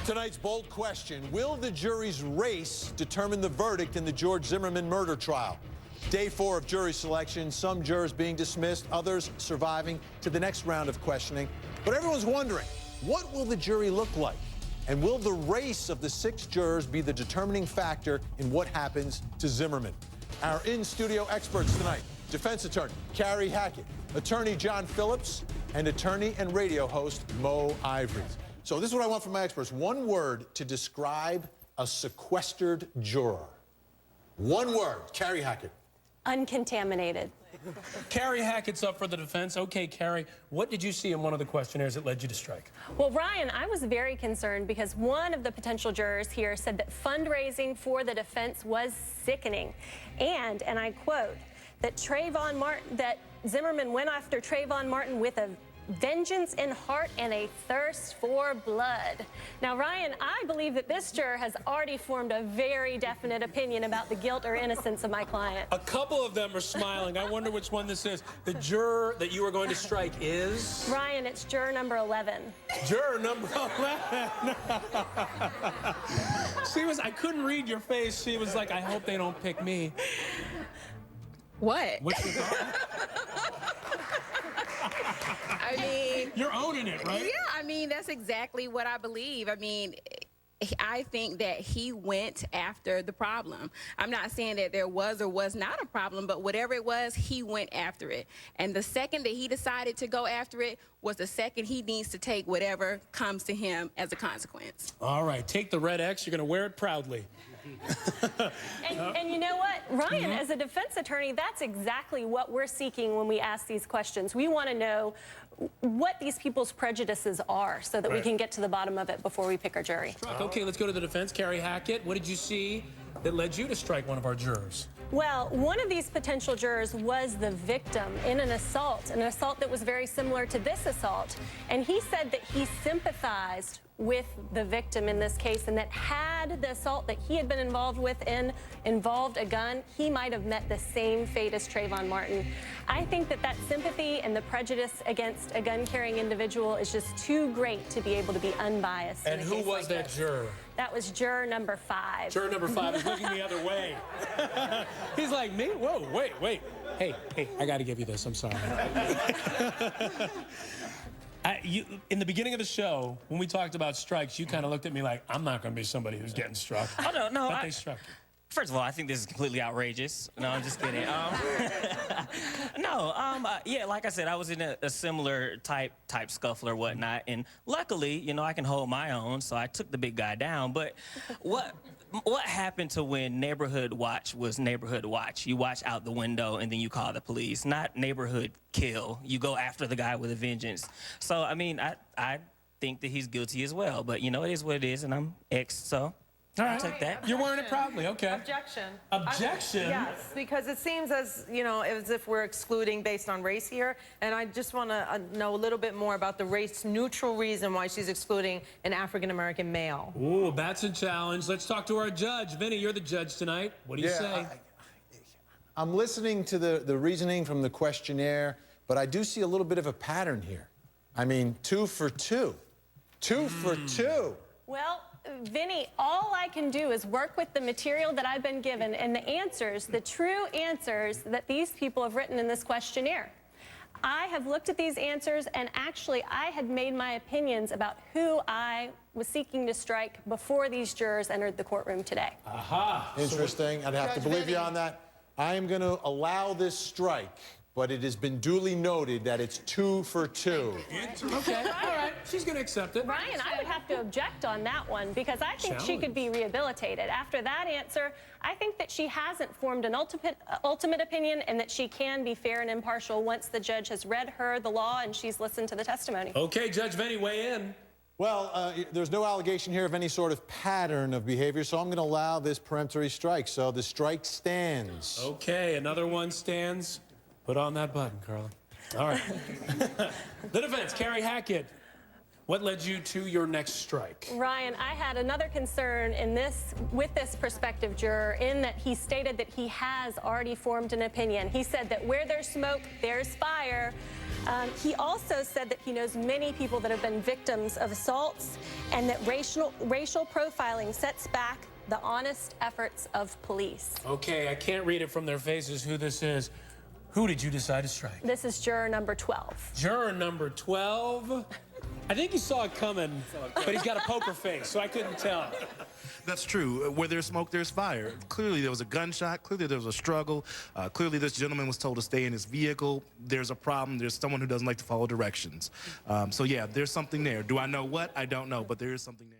Tonight's bold question: will the jury's race determine the verdict in the George Zimmerman murder trial? Day 4 of jury selection, some jurors being dismissed, others surviving to the next round of questioning. But everyone's wondering, what will the jury look like? And will the race of the 6 jurors be the determining factor in what happens to Zimmerman? Our in-studio experts tonight: defense attorney Carrie Hackett, attorney John Phillips, and attorney and radio host Mo Ivory. So this is what I want from my experts. One word to describe a sequestered juror. One word. Carrie Hackett. Uncontaminated. Carrie Hackett's up for the defense. Okay, Carrie, what did you see in one of the questionnaires that led you to strike? Well, Ryan, I was very concerned because one of the potential jurors here said that fundraising for the defense was sickening. And I quote, that Zimmerman went after Trayvon Martin with a vengeance in heart and a thirst for blood. Now, Ryan, I believe that this juror has already formed a very definite opinion about the guilt or innocence of my client. A couple of them are smiling. I wonder which one this is. The juror that you are going to strike is? Ryan, it's juror number 11. Juror number 11. I couldn't read your face. She was like, I hope they don't pick me. What? What's your thought? I mean... You're owning it, right? Yeah, I mean, that's exactly what I believe. I mean, I think that he went after the problem. I'm not saying that there was or was not a problem, but whatever it was, he went after it. And the second that he decided to go after it was the second he needs to take whatever comes to him as a consequence. All right, take the red X. You're going to wear it proudly. And you know what, Ryan, as a defense attorney, that's exactly what we're seeking when we ask these questions. We want to know what these people's prejudices are so that we can get to the bottom of it before we pick our jury. Okay, let's go to the defense. Carrie Hackett, what did you see that led you to strike one of our jurors? Well, one of these potential jurors was the victim in an assault that was very similar to this assault. And he said that he sympathized with the victim in this case, and that had the assault that he had been involved with involved a gun, he might have met the same fate as Trayvon Martin. I think that sympathy and the prejudice against a gun-carrying individual is just too great to be able to be unbiased. And who was that juror? That was juror number 5. Juror number 5 is looking the other way. He's like, me? Whoa, wait. Hey, I got to give you this. I'm sorry. In the beginning of the show, when we talked about strikes, you kind of looked at me like, I'm not going to be somebody who's getting struck. Oh, no. But they struck you. First of all, I think this is completely outrageous. No, I'm just kidding. Yeah, like I said, I was in a similar type scuffle or whatnot, and luckily, you know, I can hold my own, so I took the big guy down. But what happened to when neighborhood watch was neighborhood watch? You watch out the window and then you call the police, not neighborhood kill. You go after the guy with a vengeance. So, I mean, I think that he's guilty as well, but, you know, it is what it is, and I'm ex, so... All right. I'll take that. You're wearing it proudly, okay. Objection. Objection? Yes, because it seems as if we're excluding based on race here, and I just want to know a little bit more about the race-neutral reason why she's excluding an African-American male. Ooh, that's a challenge. Let's talk to our judge. Vinny, you're the judge tonight. What do you say? I'm listening to the reasoning from the questionnaire, but I do see a little bit of a pattern here. I mean, 2 for 2. 2 for 2. Well, Vinny, all I can do is work with the material that I've been given and the answers, the true answers that these people have written in this questionnaire. I have looked at these answers, and actually I had made my opinions about who I was seeking to strike before these jurors entered the courtroom today. Aha. Interesting. I'd have to believe you on that. I am going to allow this strike, but it has been duly noted that it's 2 for 2. Okay, all right. She's going to accept it. Ryan, I would have to object on that one because I think she could be rehabilitated. After that answer, I think that she hasn't formed an ultimate opinion and that she can be fair and impartial once the judge has read her the law and she's listened to the testimony. Okay, Judge Vinny, weigh in. Well, there's no allegation here of any sort of pattern of behavior, so I'm going to allow this peremptory strike. So the strike stands. Okay, another one stands. Put on that button, Carly. All right. The defense, Carrie Hackett. What led you to your next strike? Ryan, I had another concern with this prospective juror in that he stated that he has already formed an opinion. He said that where there's smoke, there's fire. He also said that he knows many people that have been victims of assaults and that racial profiling sets back the honest efforts of police. Okay, I can't read it from their faces who this is. Who did you decide to strike? This is juror number 12. Juror number 12? I think he saw it coming, but he's got a poker face, so I couldn't tell. That's true. Where there's smoke, there's fire. Clearly, there was a gunshot. Clearly, there was a struggle. Clearly, this gentleman was told to stay in his vehicle. There's a problem. There's someone who doesn't like to follow directions. So, yeah, there's something there. Do I know what? I don't know, but there is something there.